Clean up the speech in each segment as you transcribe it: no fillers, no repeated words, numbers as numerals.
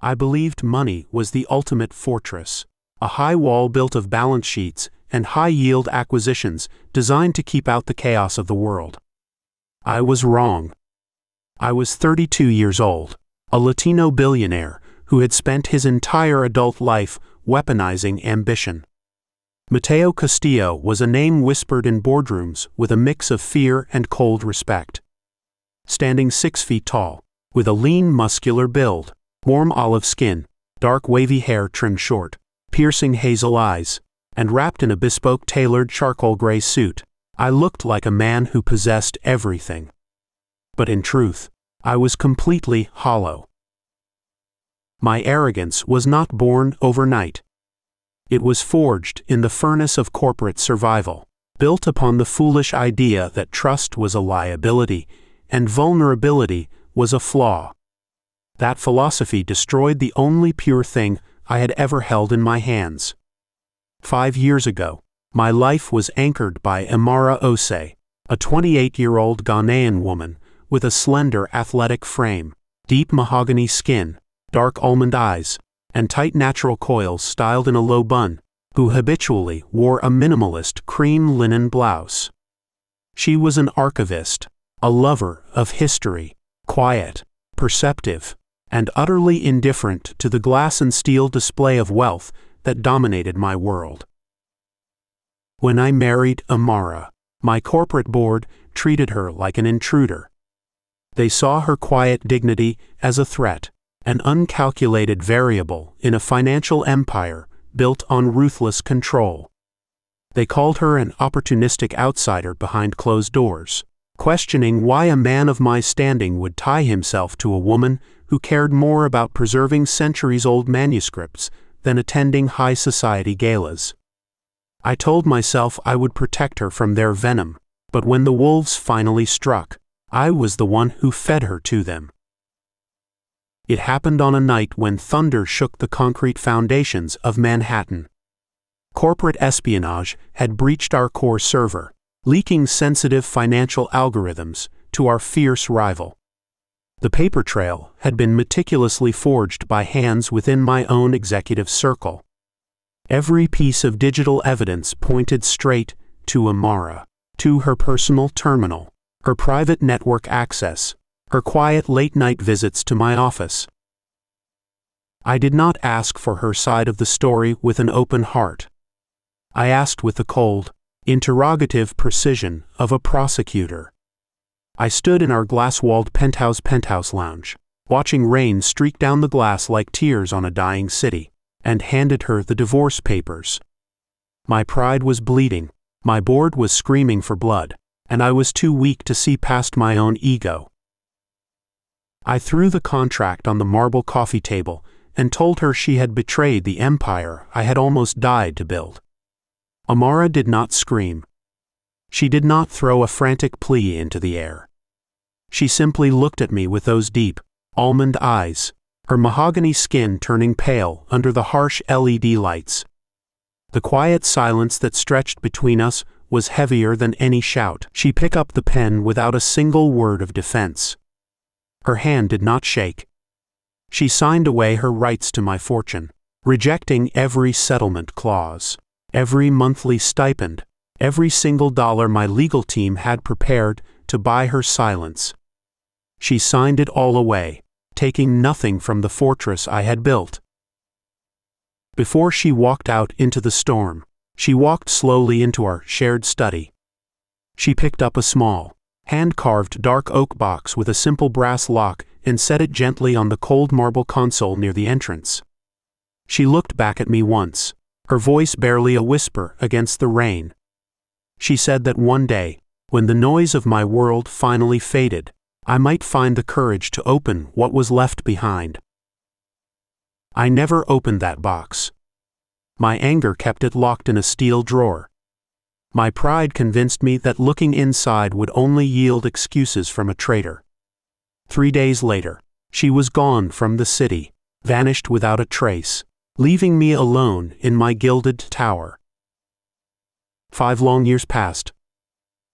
I believed money was the ultimate fortress, a high wall built of balance sheets and high-yield acquisitions designed to keep out the chaos of the world. I was wrong. I was 32 years old, a Latino billionaire who had spent his entire adult life weaponizing ambition. Mateo Castillo was a name whispered in boardrooms with a mix of fear and cold respect. Standing 6 feet tall, with a lean muscular build, warm olive skin, dark wavy hair trimmed short, piercing hazel eyes, and wrapped in a bespoke tailored charcoal gray suit, I looked like a man who possessed everything. But in truth, I was completely hollow. My arrogance was not born overnight. It was forged in the furnace of corporate survival, built upon the foolish idea that trust was a liability and vulnerability was a flaw. That philosophy destroyed the only pure thing I had ever held in my hands. 5 years ago, my life was anchored by Amara, a 28-year-old Ghanaian woman with a slender athletic frame, deep mahogany skin, dark almond eyes, and tight natural coils styled in a low bun, who habitually wore a minimalist cream linen blouse. She was an archivist, a lover of history, quiet, perceptive, and utterly indifferent to the glass and steel display of wealth that dominated my world. When I married Amara, my corporate board treated her like an intruder. They saw her quiet dignity as a threat, an uncalculated variable in a financial empire built on ruthless control. They called her an opportunistic outsider behind closed doors, questioning why a man of my standing would tie himself to a woman who cared more about preserving centuries-old manuscripts than attending high society galas. I told myself I would protect her from their venom, but when the wolves finally struck, I was the one who fed her to them. It happened on a night when thunder shook the concrete foundations of Manhattan. Corporate espionage had breached our core server, leaking sensitive financial algorithms to our fierce rival. The paper trail had been meticulously forged by hands within my own executive circle. Every piece of digital evidence pointed straight to Amara, to her personal terminal, her private network access, her quiet late-night visits to my office. I did not ask for her side of the story with an open heart. I asked with the cold, interrogative precision of a prosecutor. I stood in our glass-walled penthouse lounge, watching rain streak down the glass like tears on a dying city, and handed her the divorce papers. My pride was bleeding, my board was screaming for blood, and I was too weak to see past my own ego. I threw the contract on the marble coffee table and told her she had betrayed the empire I had almost died to build. Amara did not scream. She did not throw a frantic plea into the air. She simply looked at me with those deep, almond eyes, her mahogany skin turning pale under the harsh LED lights. The quiet silence that stretched between us was heavier than any shout. She picked up the pen without a single word of defense. Her hand did not shake. She signed away her rights to my fortune, rejecting every settlement clause, every monthly stipend, every single dollar my legal team had prepared to buy her silence. She signed it all away, taking nothing from the fortress I had built. Before she walked out into the storm, she walked slowly into our shared study. She picked up a small, hand-carved dark oak box with a simple brass lock and set it gently on the cold marble console near the entrance. She looked back at me once, her voice barely a whisper against the rain. She said that one day, when the noise of my world finally faded, I might find the courage to open what was left behind. I never opened that box. My anger kept it locked in a steel drawer. My pride convinced me that looking inside would only yield excuses from a traitor. 3 days later, she was gone from the city, vanished without a trace, leaving me alone in my gilded tower. 5 long years passed.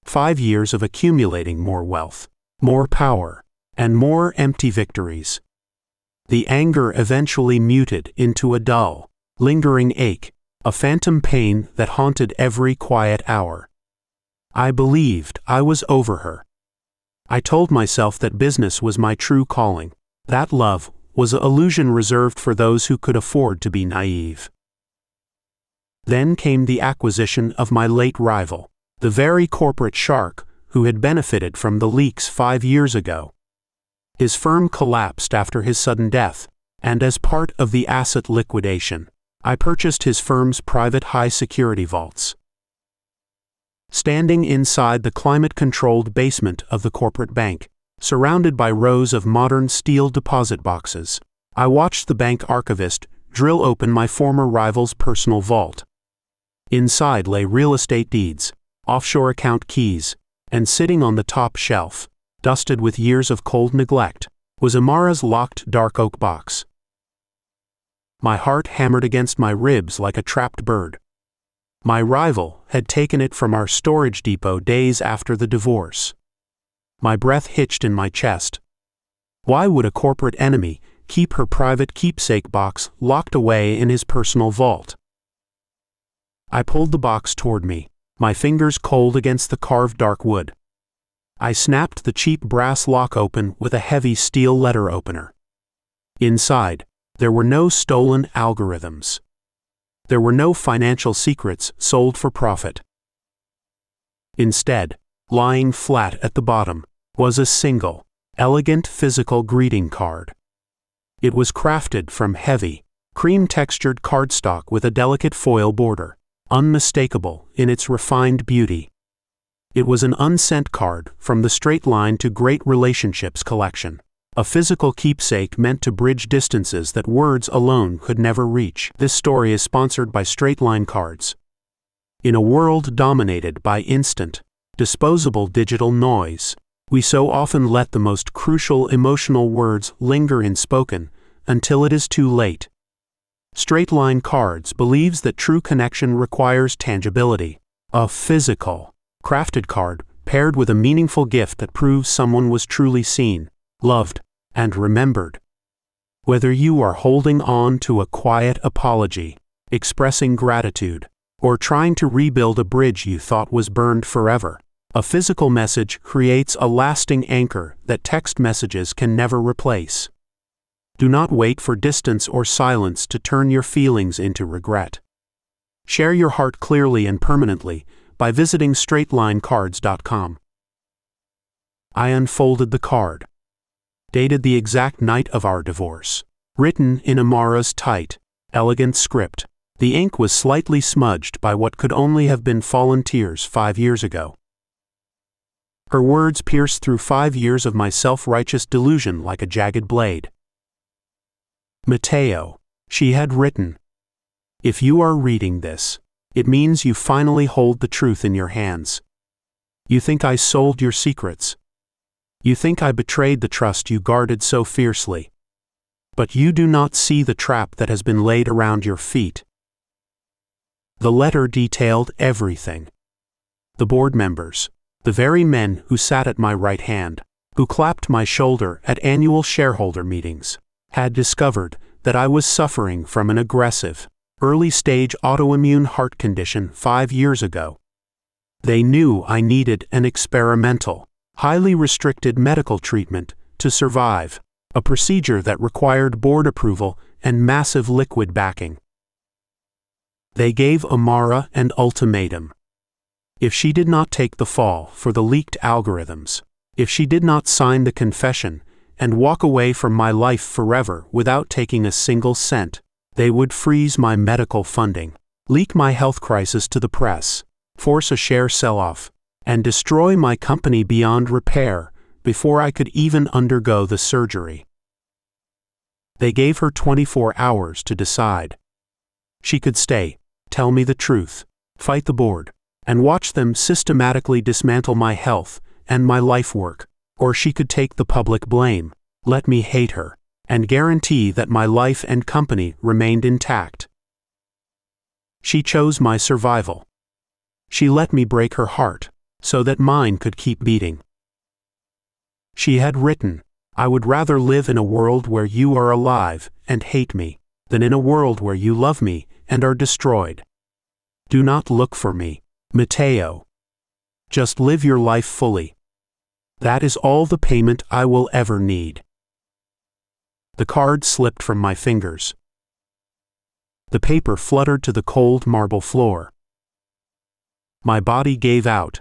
5 years of accumulating more wealth, more power, and more empty victories. The anger eventually muted into a dull, lingering ache, a phantom pain that haunted every quiet hour. I believed I was over her. I told myself that business was my true calling, that love was an illusion reserved for those who could afford to be naive. Then came the acquisition of my late rival, the very corporate shark who had benefited from the leaks 5 years ago. His firm collapsed after his sudden death, and as part of the asset liquidation, I purchased his firm's private high-security vaults. Standing inside the climate-controlled basement of the corporate bank, surrounded by rows of modern steel deposit boxes, I watched the bank archivist drill open my former rival's personal vault. Inside lay real estate deeds, offshore account keys, and sitting on the top shelf, dusted with years of cold neglect, was Amara's locked dark oak box. My heart hammered against my ribs like a trapped bird. My rival had taken it from our storage depot days after the divorce. My breath hitched in my chest. Why would a corporate enemy keep her private keepsake box locked away in his personal vault? I pulled the box toward me, my fingers cold against the carved dark wood. I snapped the cheap brass lock open with a heavy steel letter opener. Inside, there were no stolen algorithms. There were no financial secrets sold for profit. Instead, lying flat at the bottom, was a single, elegant physical greeting card. It was crafted from heavy, cream-textured cardstock with a delicate foil border, unmistakable in its refined beauty. It was an unsent card from the Straight Line to Great Relationships collection, a physical keepsake meant to bridge distances that words alone could never reach. This story is sponsored by Straight Line Cards. In a world dominated by instant, disposable digital noise, we so often let the most crucial emotional words linger unspoken until it is too late. Straight Line Cards believes that true connection requires tangibility, a physical, crafted card paired with a meaningful gift that proves someone was truly seen, loved, and remembered. Whether you are holding on to a quiet apology, expressing gratitude, or trying to rebuild a bridge you thought was burned forever, a physical message creates a lasting anchor that text messages can never replace. Do not wait for distance or silence to turn your feelings into regret. Share your heart clearly and permanently by visiting straightlinecards.com. I unfolded the card. Dated the exact night of our divorce. Written in Amara's tight, elegant script, the ink was slightly smudged by what could only have been fallen tears 5 years ago. Her words pierced through 5 years of my self-righteous delusion like a jagged blade. Mateo, she had written. If you are reading this, it means you finally hold the truth in your hands. You think I sold your secrets. You think I betrayed the trust you guarded so fiercely. But you do not see the trap that has been laid around your feet. The letter detailed everything. The board members, the very men who sat at my right hand, who clapped my shoulder at annual shareholder meetings, had discovered that I was suffering from an aggressive, early-stage autoimmune heart condition 5 years ago. They knew I needed an experimental, highly restricted medical treatment to survive, a procedure that required board approval and massive liquid backing. They gave Amara an ultimatum. If she did not take the fall for the leaked algorithms, if she did not sign the confession and walk away from my life forever without taking a single cent, they would freeze my medical funding, leak my health crisis to the press, force a share sell-off, and destroy my company beyond repair before I could even undergo the surgery. They gave her 24 hours to decide. She could stay, tell me the truth, fight the board, and watch them systematically dismantle my health and my life work, or she could take the public blame, let me hate her, and guarantee that my life and company remained intact. She chose my survival. She let me break her heart, so that mine could keep beating. She had written, I would rather live in a world where you are alive and hate me, than in a world where you love me and are destroyed. Do not look for me, Mateo. Just live your life fully. That is all the payment I will ever need. The card slipped from my fingers. The paper fluttered to the cold marble floor. My body gave out.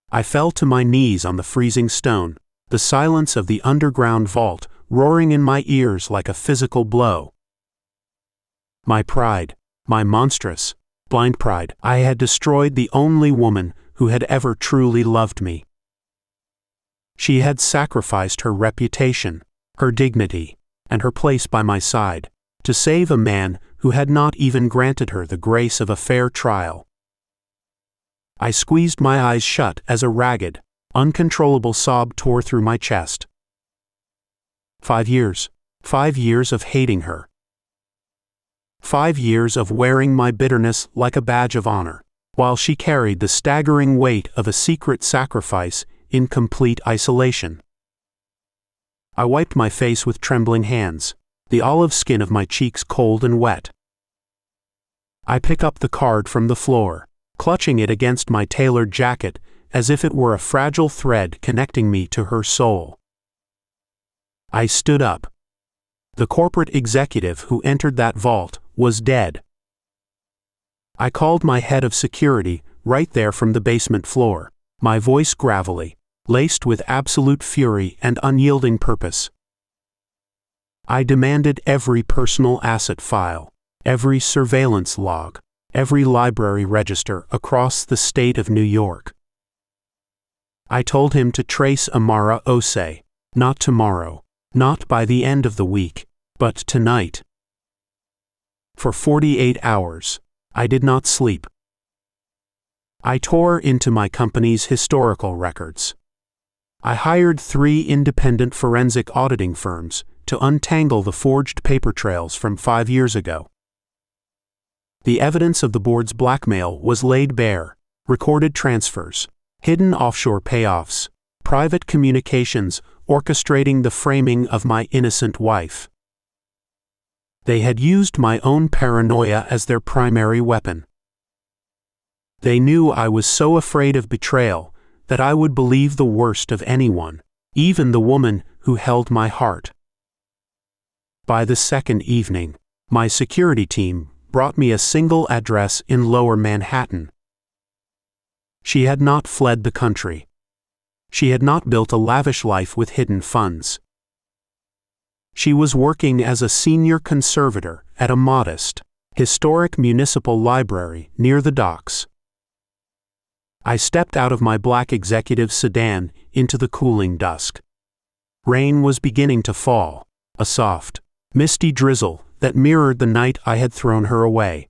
I fell to my knees on the freezing stone, the silence of the underground vault roaring in my ears like a physical blow. My pride, my monstrous, blind pride, I had destroyed the only woman who had ever truly loved me. She had sacrificed her reputation, her dignity, and her place by my side, to save a man who had not even granted her the grace of a fair trial. I squeezed my eyes shut as a ragged, uncontrollable sob tore through my chest. 5 years. 5 years of hating her. 5 years of wearing my bitterness like a badge of honor, while she carried the staggering weight of a secret sacrifice in complete isolation. I wiped my face with trembling hands, the olive skin of my cheeks cold and wet. I pick up the card from the floor, clutching it against my tailored jacket as if it were a fragile thread connecting me to her soul. I stood up. The corporate executive who entered that vault was dead. I called my head of security right there from the basement floor, my voice gravelly, laced with absolute fury and unyielding purpose. I demanded every personal asset file, every surveillance log, every library register across the state of New York. I told him to trace Amara Ose, not tomorrow, not by the end of the week, but tonight. For 48 hours, I did not sleep. I tore into my company's historical records. I hired 3 independent forensic auditing firms to untangle the forged paper trails from 5 years ago. The evidence of the board's blackmail was laid bare: recorded transfers, hidden offshore payoffs, private communications orchestrating the framing of my innocent wife. They had used my own paranoia as their primary weapon. They knew I was so afraid of betrayal that I would believe the worst of anyone, even the woman who held my heart. By the second evening, my security team brought me a single address in Lower Manhattan. She had not fled the country. She had not built a lavish life with hidden funds. She was working as a senior conservator at a modest, historic municipal library near the docks. I stepped out of my black executive sedan into the cooling dusk. Rain was beginning to fall, a soft, misty drizzle that mirrored the night I had thrown her away.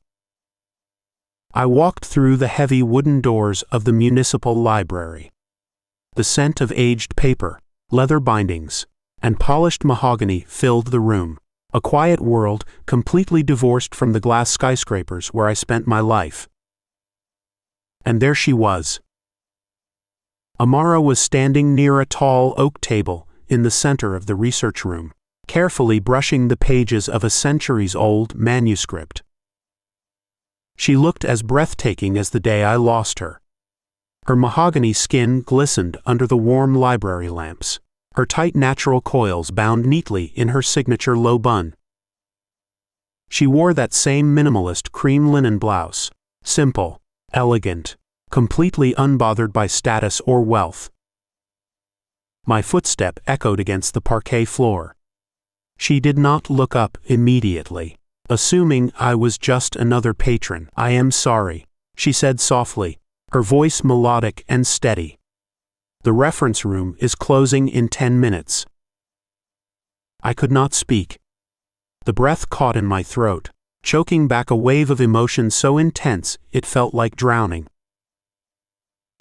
I walked through the heavy wooden doors of the municipal library. The scent of aged paper, leather bindings, and polished mahogany filled the room, a quiet world completely divorced from the glass skyscrapers where I spent my life. And there she was. Amara was standing near a tall oak table in the center of the research room, carefully brushing the pages of a centuries-old manuscript. She looked as breathtaking as the day I lost her. Her mahogany skin glistened under the warm library lamps, her tight natural coils bound neatly in her signature low bun. She wore that same minimalist cream linen blouse, simple, elegant, completely unbothered by status or wealth. My footstep echoed against the parquet floor. She did not look up immediately, assuming I was just another patron. "I am sorry," she said softly, her voice melodic and steady. "The reference room is closing in 10 minutes. I could not speak. The breath caught in my throat, choking back a wave of emotion so intense it felt like drowning.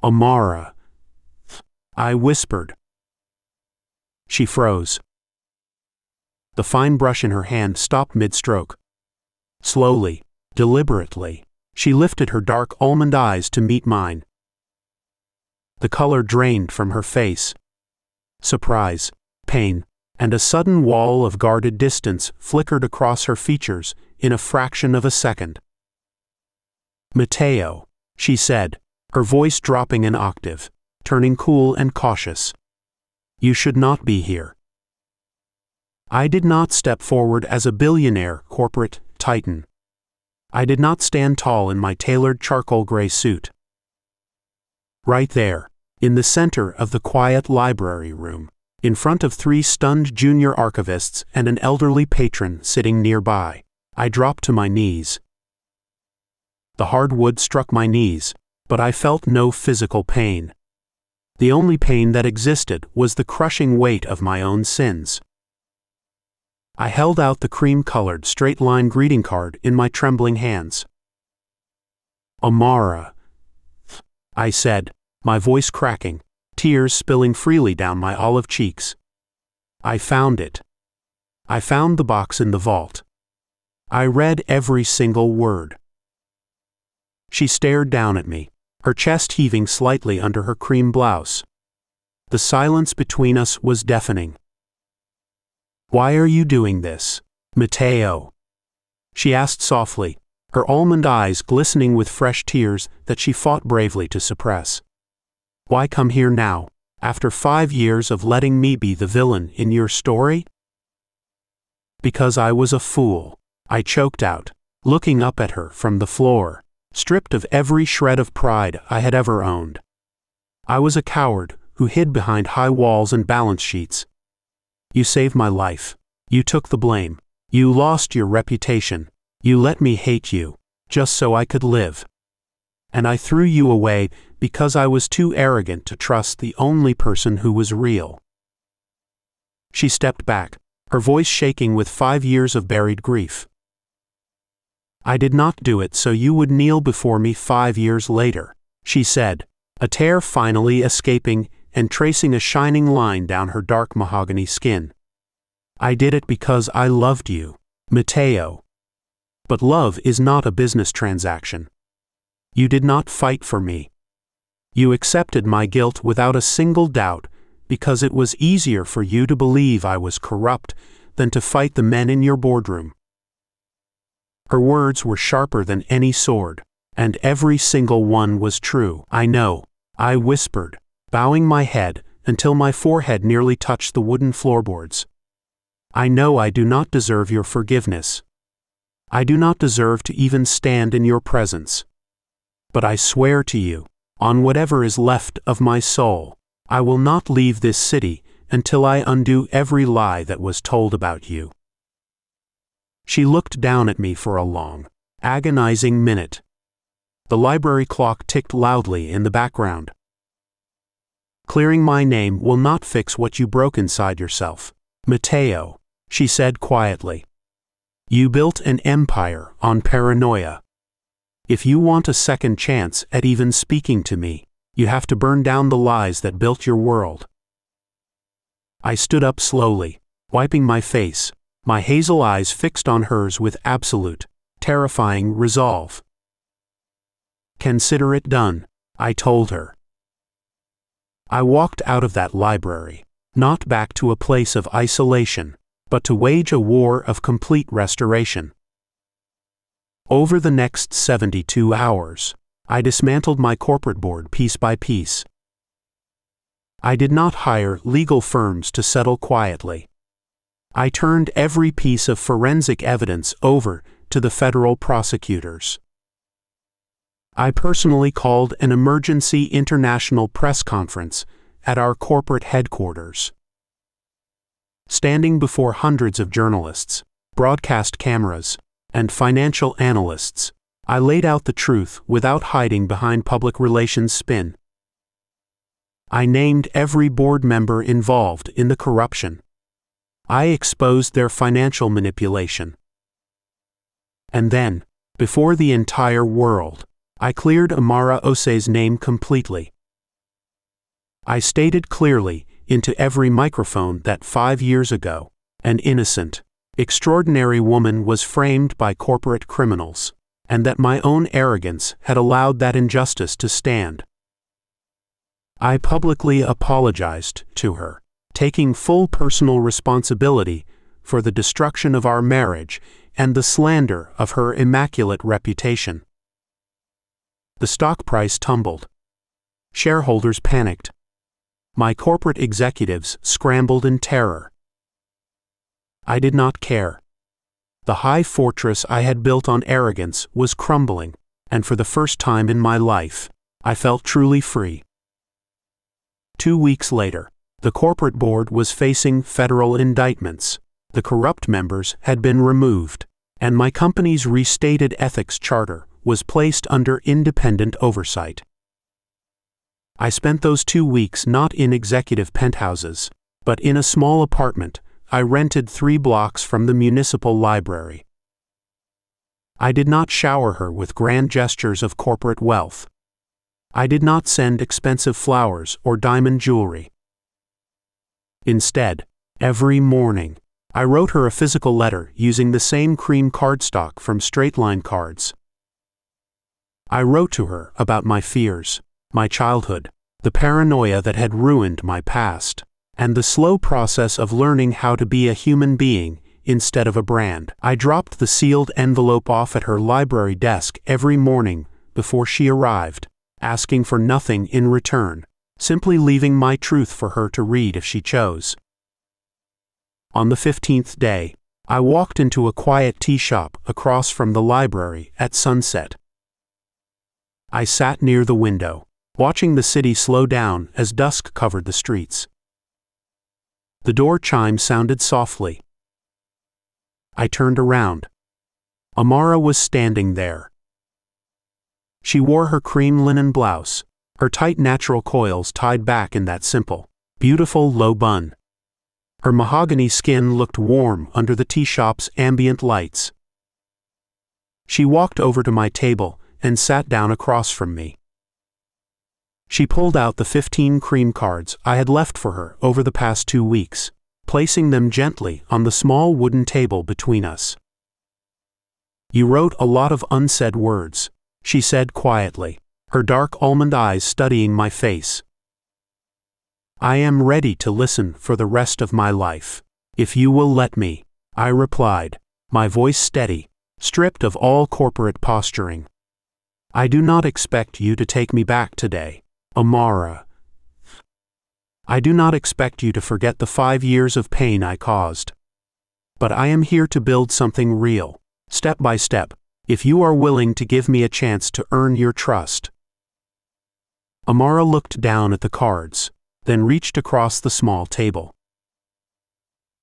"Amara," I whispered. She froze. The fine brush in her hand stopped mid-stroke. Slowly, deliberately, she lifted her dark almond eyes to meet mine. The color drained from her face. Surprise, pain, and a sudden wall of guarded distance flickered across her features in a fraction of a second. "Mateo," she said, her voice dropping an octave, turning cool and cautious. "You should not be here." I did not step forward as a billionaire corporate titan. I did not stand tall in my tailored charcoal gray suit. Right there, in the center of the quiet library room, in front of 3 stunned junior archivists and an elderly patron sitting nearby, I dropped to my knees. The hard wood struck my knees, but I felt no physical pain. The only pain that existed was the crushing weight of my own sins. I held out the cream-colored straight-line greeting card in my trembling hands. "Amara," I said, my voice cracking, tears spilling freely down my olive cheeks. "I found it. I found the box in the vault. I read every single word." She stared down at me, her chest heaving slightly under her cream blouse. The silence between us was deafening. "Why are you doing this, Mateo?" she asked softly, her almond eyes glistening with fresh tears that she fought bravely to suppress. "Why come here now, after 5 years of letting me be the villain in your story?" "Because I was a fool," I choked out, looking up at her from the floor, stripped of every shred of pride I had ever owned. I was a coward who hid behind high walls and balance sheets. You saved my life. You took the blame. You lost your reputation. You let me hate you, just so I could live. And I threw you away because I was too arrogant to trust the only person who was real. She stepped back, her voice shaking with 5 years of buried grief. "I did not do it so you would kneel before me 5 years later," she said, a tear finally escaping and tracing a shining line down her dark mahogany skin. "I did it because I loved you, Mateo. But love is not a business transaction. You did not fight for me. You accepted my guilt without a single doubt because it was easier for you to believe I was corrupt than to fight the men in your boardroom." Her words were sharper than any sword, and every single one was true. "I know," I whispered, bowing my head until my forehead nearly touched the wooden floorboards. "I know I do not deserve your forgiveness. I do not deserve to even stand in your presence. But I swear to you, on whatever is left of my soul, I will not leave this city until I undo every lie that was told about you." She looked down at me for a long, agonizing minute. The library clock ticked loudly in the background. "Clearing my name will not fix what you broke inside yourself, Mateo," she said quietly. "You built an empire on paranoia. If you want a second chance at even speaking to me, you have to burn down the lies that built your world." I stood up slowly, wiping my face, my hazel eyes fixed on hers with absolute, terrifying resolve. "Consider it done," I told her. I walked out of that library, not back to a place of isolation, but to wage a war of complete restoration. Over the next 72 hours, I dismantled my corporate board piece by piece. I did not hire legal firms to settle quietly. I turned every piece of forensic evidence over to the federal prosecutors. I personally called an emergency international press conference at our corporate headquarters. Standing before hundreds of journalists, broadcast cameras, and financial analysts, I laid out the truth without hiding behind public relations spin. I named every board member involved in the corruption. I exposed their financial manipulation. And then, before the entire world, I cleared Amara Ose's name completely. I stated clearly into every microphone that 5 years ago, an innocent, extraordinary woman was framed by corporate criminals, and that my own arrogance had allowed that injustice to stand. I publicly apologized to her, taking full personal responsibility for the destruction of our marriage and the slander of her immaculate reputation. The stock price tumbled. Shareholders panicked. My corporate executives scrambled in terror. I did not care. The high fortress I had built on arrogance was crumbling, and for the first time in my life, I felt truly free. 2 weeks later, the corporate board was facing federal indictments. The corrupt members had been removed, and my company's restated ethics charter was placed under independent oversight. I spent those 2 weeks not in executive penthouses, but in a small apartment I rented 3 blocks from the municipal library. I did not shower her with grand gestures of corporate wealth. I did not send expensive flowers or diamond jewelry. Instead, every morning, I wrote her a physical letter using the same cream cardstock from straight-line cards. I wrote to her about my fears, my childhood, the paranoia that had ruined my past, and the slow process of learning how to be a human being instead of a brand. I dropped the sealed envelope off at her library desk every morning before she arrived, asking for nothing in return, simply leaving my truth for her to read if she chose. On the 15th day, I walked into a quiet tea shop across from the library at sunset. I sat near the window, watching the city slow down as dusk covered the streets. The door chime sounded softly. I turned around. Amara was standing there. She wore her cream linen blouse, her tight natural coils tied back in that simple, beautiful low bun. Her mahogany skin looked warm under the tea shop's ambient lights. She walked over to my table and sat down across from me. She pulled out the 15 cream cards I had left for her over the past 2 weeks, placing them gently on the small wooden table between us. "You wrote a lot of unsaid words," she said quietly, her dark almond eyes studying my face. "I am ready to listen for the rest of my life, if you will let me," I replied, my voice steady, stripped of all corporate posturing. "I do not expect you to take me back today, Amara. I do not expect you to forget the 5 years of pain I caused. But I am here to build something real, step by step, if you are willing to give me a chance to earn your trust." Amara looked down at the cards, then reached across the small table.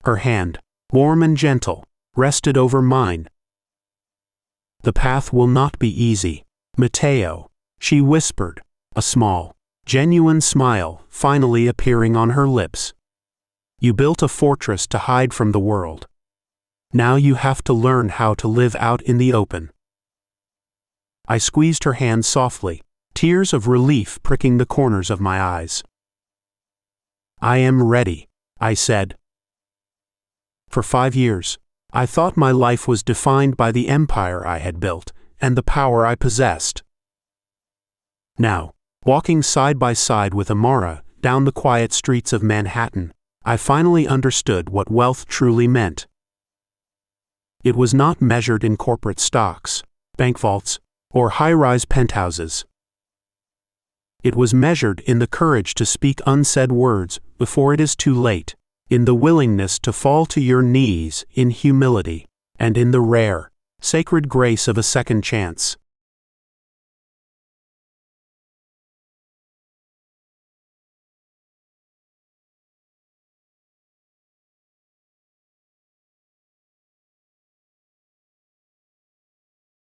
Her hand, warm and gentle, rested over mine. "The path will not be easy, Mateo," she whispered, a small, genuine smile finally appearing on her lips. "You built a fortress to hide from the world. Now you have to learn how to live out in the open." I squeezed her hand softly, tears of relief pricking the corners of my eyes. "I am ready," I said. For 5 years, I thought my life was defined by the empire I had built and the power I possessed. Now, walking side by side with Amara down the quiet streets of Manhattan, I finally understood what wealth truly meant. It was not measured in corporate stocks, bank vaults, or high-rise penthouses. It was measured in the courage to speak unsaid words before it is too late, in the willingness to fall to your knees in humility, and in the rare, sacred grace of a second chance.